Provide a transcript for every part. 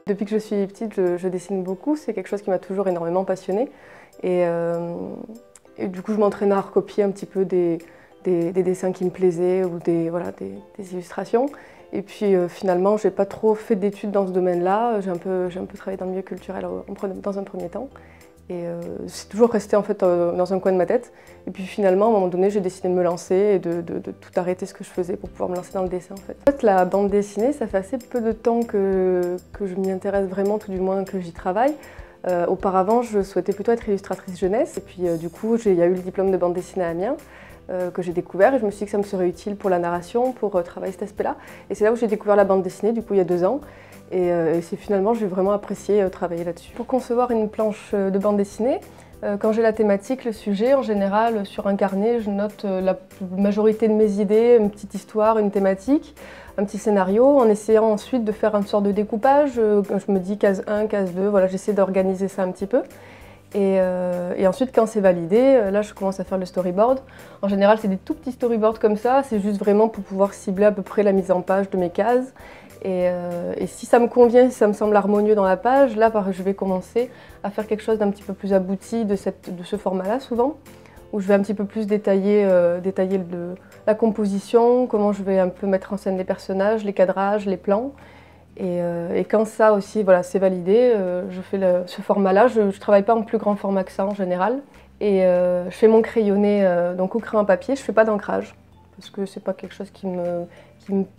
Depuis que je suis petite, je dessine beaucoup. C'est quelque chose qui m'a toujours énormément passionnée. Et du coup, je m'entraînais à recopier un petit peu des dessins qui me plaisaient ou des illustrations. Et puis finalement, je n'ai pas trop fait d'études dans ce domaine-là. J'ai un peu travaillé dans le milieu culturel dans un premier temps. Et c'est toujours resté en fait dans un coin de ma tête. Et puis finalement, à un moment donné, j'ai décidé de me lancer et de tout arrêter ce que je faisais pour pouvoir me lancer dans le dessin. En fait, la bande dessinée, ça fait assez peu de temps que je m'y intéresse vraiment, tout du moins que j'y travaille. Auparavant, je souhaitais plutôt être illustratrice jeunesse. Et puis du coup, il y a eu le diplôme de bande dessinée à Amiens que j'ai découvert. Et je me suis dit que ça me serait utile pour la narration, pour travailler cet aspect-là. Et c'est là où j'ai découvert la bande dessinée, du coup, il y a 2 ans. Et c'est finalement, j'ai vraiment apprécié travailler là-dessus. Pour concevoir une planche de bande dessinée, quand j'ai la thématique, le sujet, en général, sur un carnet, je note la majorité de mes idées, une petite histoire, une thématique, un petit scénario, en essayant ensuite de faire une sorte de découpage. Je me dis case 1, case 2, voilà, j'essaie d'organiser ça un petit peu. Et ensuite, quand c'est validé, là, je commence à faire le storyboard. En général, c'est des tout petits storyboards comme ça, c'est juste vraiment pour pouvoir cibler à peu près la mise en page de mes cases. Et si ça me convient, si ça me semble harmonieux dans la page, là je vais commencer à faire quelque chose d'un petit peu plus abouti de ce format-là souvent, où je vais un petit peu plus détailler la composition, comment je vais un peu mettre en scène les personnages, les cadrages, les plans. Et quand ça aussi, voilà, c'est validé, je fais ce format-là. Je ne travaille pas en plus grand format que ça en général. Et je fais mon crayonné donc au crayon à papier, je ne fais pas d'ancrage, parce que c'est pas quelque chose qui me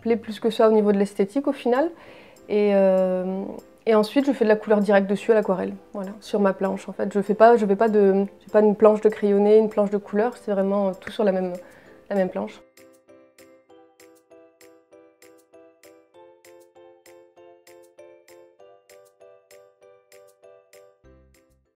plaît plus que ça au niveau de l'esthétique au final. Et ensuite, je fais de la couleur directe dessus à l'aquarelle, voilà, sur ma planche en fait. Je fais pas une planche de crayonné, une planche de couleur, c'est vraiment tout sur la même planche.